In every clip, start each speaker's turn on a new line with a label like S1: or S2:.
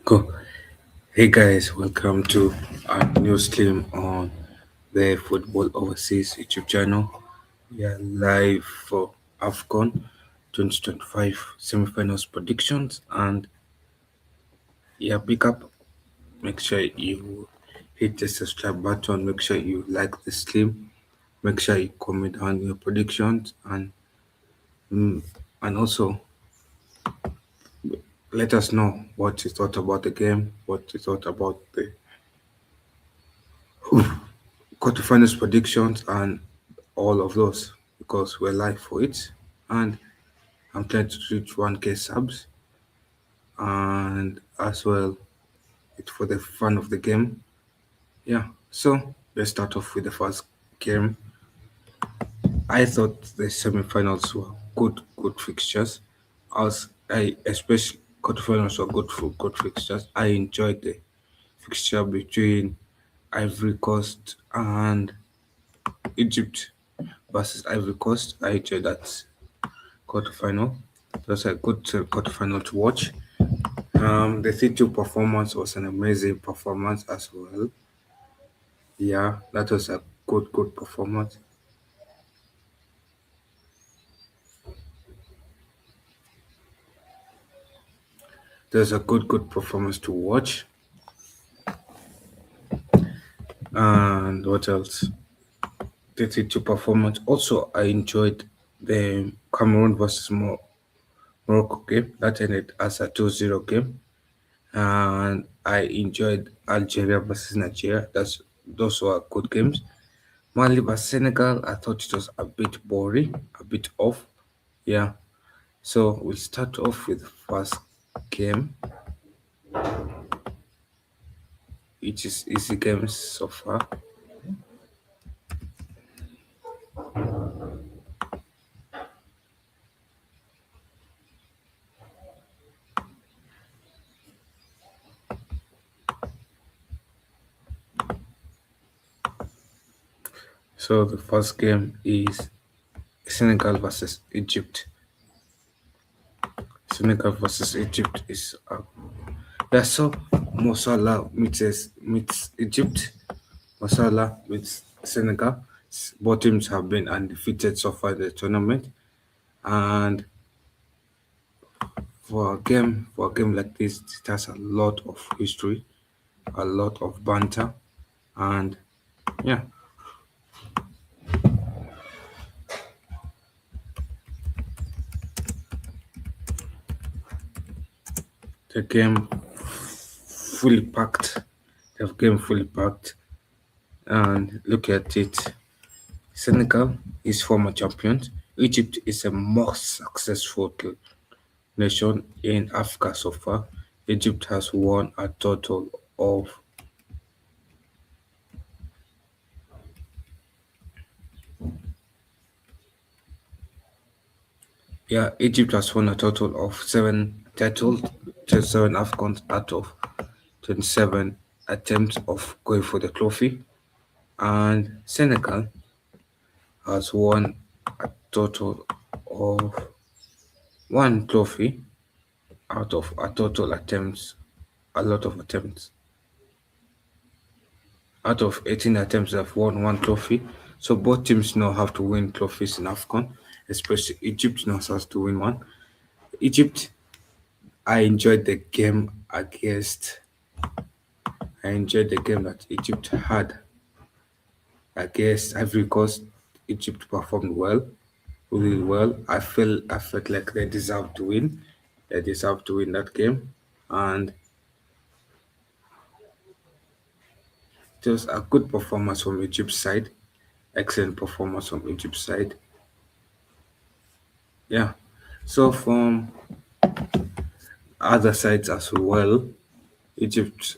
S1: Cool. Hey guys, welcome to our new stream on the Football Overseas YouTube channel. We are live for Afcon 2025 semifinals predictions and yeah, pick up. Make sure you hit the subscribe button. Make sure you like the stream. Make sure you comment on your predictions mm, and also let us know what you thought about the game, what you thought about the quarterfinals predictions and all of those because we're live for it. And I'm trying to reach 1K subs and as well it's for the fun of the game. Yeah, so let's start off with the first game. I thought the semifinals were good fixtures. As I especially quarterfinals were good fixtures. I enjoyed the fixture between Ivory Coast and Egypt versus Ivory Coast. I enjoyed that quarterfinal. It was a good quarterfinal to watch. The C2 performance was an amazing performance as well. Yeah, that was a good performance. It was a good performance to watch. And what else? The C2 performance. Also, I enjoyed the Cameroon versus Morocco game. That ended as a 2-0 game. And I enjoyed Algeria versus Nigeria. Those were good games. Mali vs Senegal, I thought it was a bit boring, a bit off. Yeah. So we'll start off with the first game, which is easy games so far. So the first game is Senegal versus Egypt. Senegal versus Egypt is yeah. So Mosala meets Egypt. Mosala meets Senegal. Both teams have been undefeated so far in the tournament, and for a game like this, it has a lot of history, a lot of banter, and yeah, the game fully packed. The game fully packed, and look at it. Senegal is former champions. Egypt is a most successful nation in Africa so far. Egypt has won a total of Egypt has won a total of seven titles, 27 Afcons out of 27 attempts of going for the trophy, and Senegal has won a total of one trophy out of a total attempts, a lot of attempts. Out of 18 attempts, they've won one trophy. So both teams know how to win trophies in Afcon, especially Egypt knows how to win one. Egypt, I enjoyed the game against. I enjoyed the game that Egypt had against Ivory Coast. Egypt performed well, really well. I felt like they deserved to win. They deserved to win that game, and it was a good performance from Egypt's side. Excellent performance from Egypt's side. Yeah. So from other sides as well, Egypt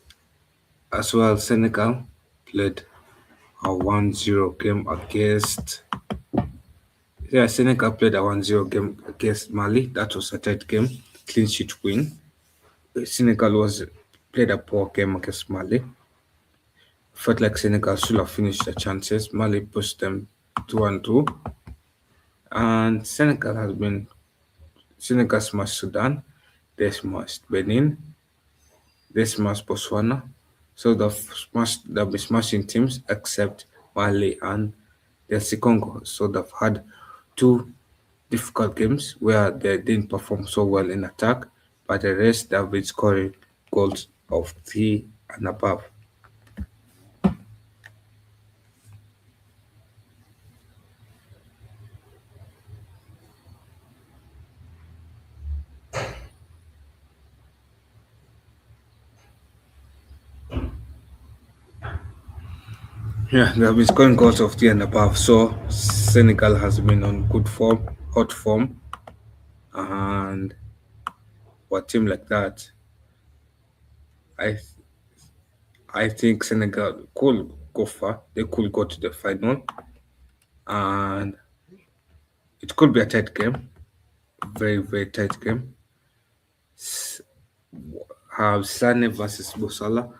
S1: as well, Senegal played a 1-0 game against. Yeah, Senegal played a 1-0 game against Mali. That was a tight game, clean sheet win. Senegal was played a poor game against Mali. Felt like Senegal should have finished their chances. Mali pushed them 2-2. And Senegal smashed Sudan. They smashed Benin. They smashed Botswana, so they've been smashing teams except Mali and the Congo. So they've had two difficult games where they didn't perform so well in attack, but the rest they've been scoring goals of three and above. Yeah, they have been scoring goals of three and above. So Senegal has been on good form, hot form, and for a team like that, I I think Senegal could go far. They could go to the final, and it could be a tight game, very tight game. Have Sane versus Bosala.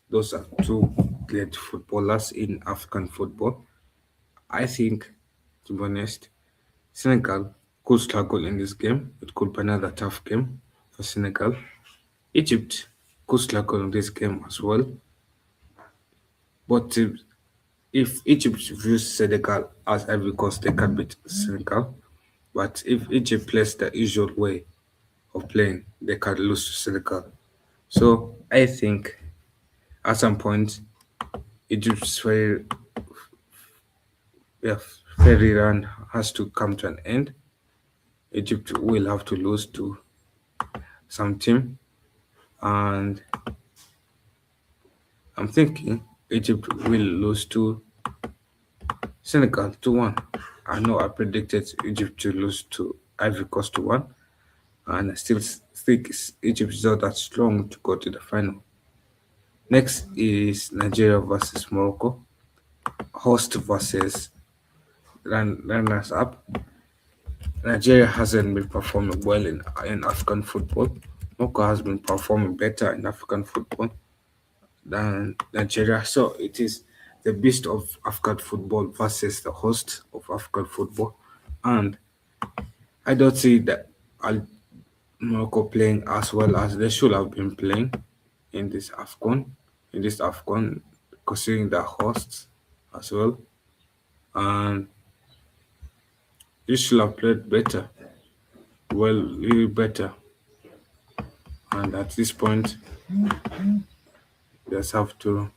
S1: Those are two great footballers in African football. I think, to be honest, Senegal could struggle in this game. It could be another tough game for Senegal. Egypt could struggle in this game as well. But if Egypt views Senegal as Ivory Coast, they can beat Senegal. But if Egypt plays the usual way of playing, they can lose to Senegal. So I think at some point, Egypt's yeah, fairy run has to come to an end. Egypt will have to lose to some team, and I'm thinking Egypt will lose to Senegal 2-1. I know I predicted Egypt to lose to Ivory Coast 2-1, and I still think Egypt is not that strong to go to the final. Next is Nigeria versus Morocco, host versus runners up. Nigeria hasn't been performing well in African football. Morocco has been performing better in African football than Nigeria. So it is the beast of African football versus the host of African football. And I don't see that Morocco playing as well as they should have been playing in this Afcon, considering the hosts as well. And they should have played better, well, really better. And at this point, just have to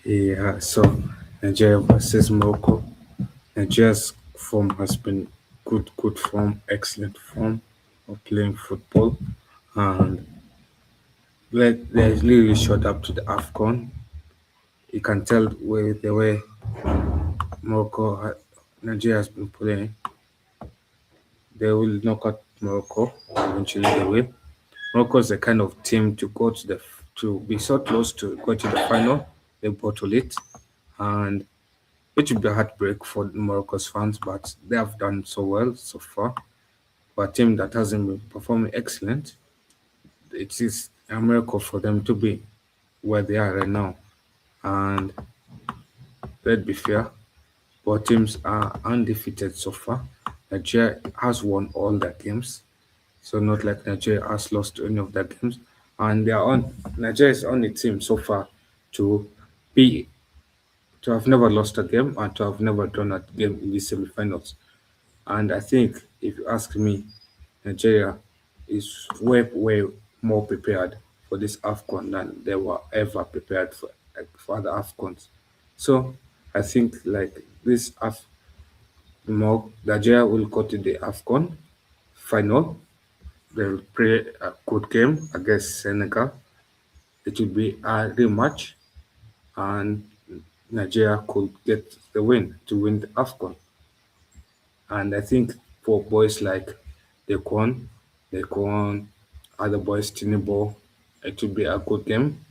S1: Yeah, so Nigeria versus Morocco. Nigeria's form has been good form, excellent form of playing football, and they're really shot up to the Afcon. You can tell with the way Nigeria has been playing. They will knock out Morocco eventually. They will. Morocco is the kind of team to go to to be so close to go to the final. They bottle it, and it would be a heartbreak for Morocco's fans, but they have done so well so far. For a team that hasn't been performing excellent, it is a miracle for them to be where they are right now. And let's be fair, both teams are undefeated so far. Nigeria has won all their games, so not like Nigeria has lost any of their games. And they are on Nigeria is only team so far to be to have never lost a game and to have never drawn a game in the semi-finals. And I think if you ask me, Nigeria is way more prepared for this AFCON than they were ever prepared for for other AFCONs. So I think like more Nigeria will go to the AFCON final. They'll play a good game against Senegal. It will be a rematch, and Nigeria could get the win to win the AFCON. And I think for boys like Dequan, Dequan, other boys, Tinibo, it will be a good game,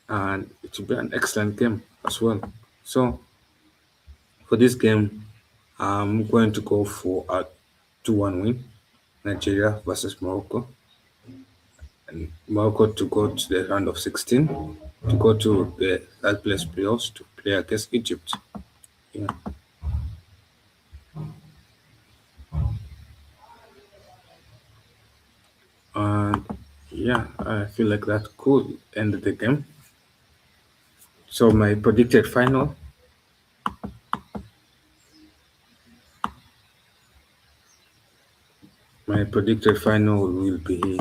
S1: and it will be an excellent game as well. So for this game, I'm going to go for a 2-1 win, Nigeria versus Morocco. And Morocco to go to the round of 16, to go to the third place playoffs to play against Egypt. Yeah. And yeah, I feel like that could end the game. So my predicted final will be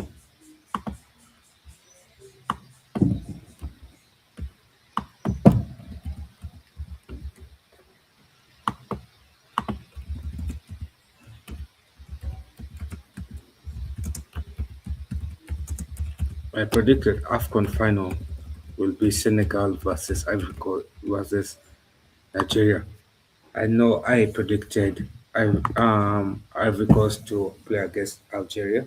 S1: my predicted Afcon final will be Senegal versus Ivory Coast versus Nigeria. I know I predicted Ivory Coast to play against Algeria.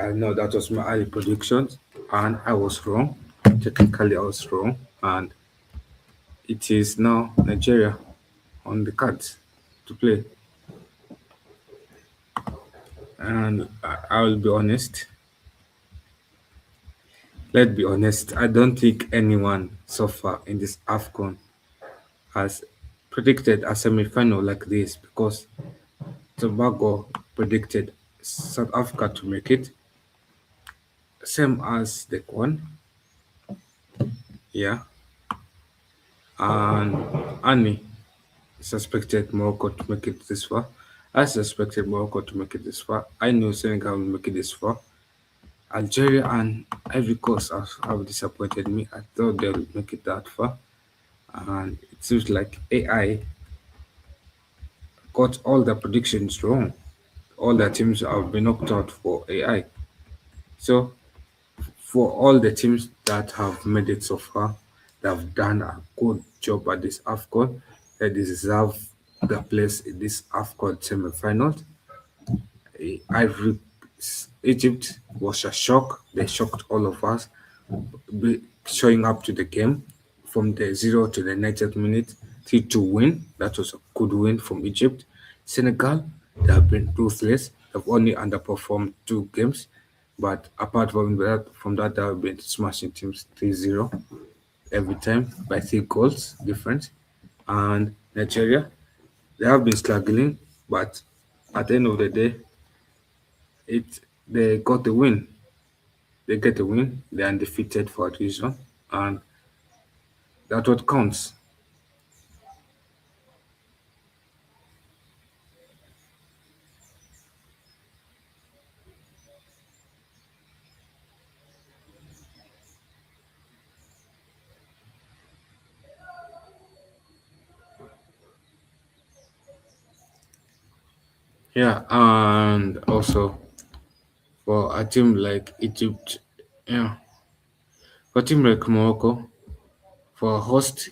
S1: I know that was my early prediction, and I was wrong. Technically, I was wrong, and it is now Nigeria on the cards to play. And I will be honest. Let's be honest. I don't think anyone so far in this Afcon has predicted a semi-final like this because Tobago predicted South Africa to make it, same as the one, yeah, and Annie suspected Morocco to make it this far. I suspected Morocco to make it this far. I knew Senegal will make it this far. Algeria and Ivory Coast have disappointed me. I thought they would make it that far, and it seems like AI got all the predictions wrong. All the teams have been knocked out for AI. So for all the teams that have made it so far, they have done a good job at this AFCON. They deserve the place in this AFCON semi-finals. Ivory Egypt was a shock. They shocked all of us, showing up to the game from the 0 to the 90th minute, 3 to win. That was a good win from Egypt. Senegal, they have been ruthless. They've only underperformed 2 games, but apart from that, they have been smashing teams 3-0 every time by 3 goals difference. And Nigeria, they have been struggling, but at the end of the day, it they got the win. They get the win. They're undefeated for a reason, and that's what counts. Yeah, and also for a team like Egypt, yeah, for a team like Morocco, for a host,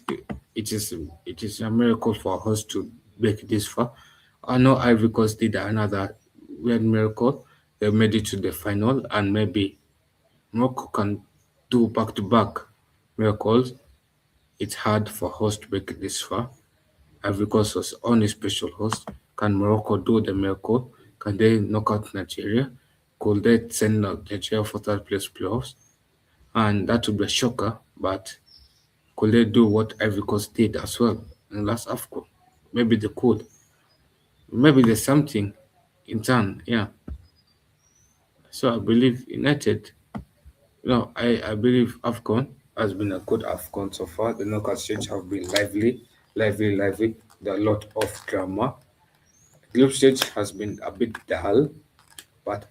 S1: it is a miracle for a host to make this far. I know Ivory Coast did another weird miracle. They made it to the final, and maybe Morocco can do back-to-back miracles. It's hard for host to make it this far. Ivory Coast was on a special host. Can Morocco do the miracle? Can they knock out Nigeria? Could they send out Nigeria for third place playoffs? And that would be a shocker, but could they do what Ivory Coast did as well in last Afcon? Maybe they could. Maybe there's something in turn, yeah. So I believe United, I believe Afcon has been a good Afcon so far. The knockout stage have been lively, lively, lively. There are a lot of drama. Group stage has been a bit dull, but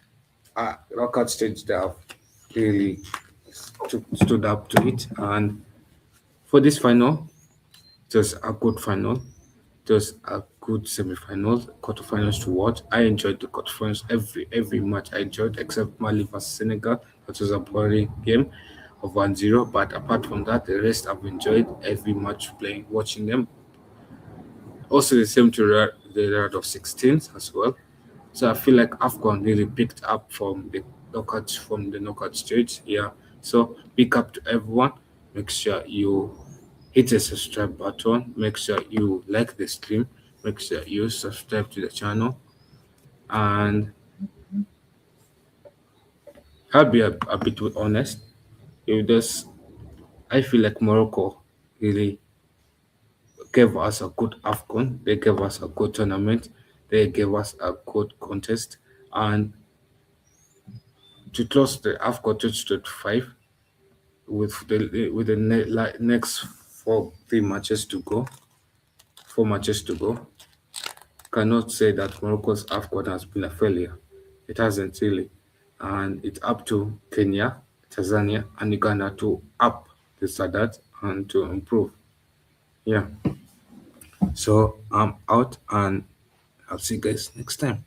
S1: knockout stage they have really stood up to it. And for this final, it was a good final. It was a good semi-finals, quarterfinals to watch. I enjoyed the quarterfinals every match. I enjoyed except Mali versus Senegal. That was a boring game of 1-0. But apart from that, the rest I've enjoyed every match playing, watching them. Also the same to the round of 16s as well. So I feel like Afcon really picked up from the knockout stage. Yeah. So big up to everyone. Make sure you hit the subscribe button. Make sure you like the stream. Make sure you subscribe to the channel. And I'll be a bit honest. You just I feel like Morocco really gave us a good Afcon. They gave us a good tournament. They gave us a good contest. And to close the Afcon 2025 with the next 4 matches to go, 4 matches to go, cannot say that Morocco's Afcon has been a failure. It hasn't really, and it's up to Kenya, Tanzania, and Uganda to up the standard and to improve. Yeah. So I'm out, and I'll see you guys next time.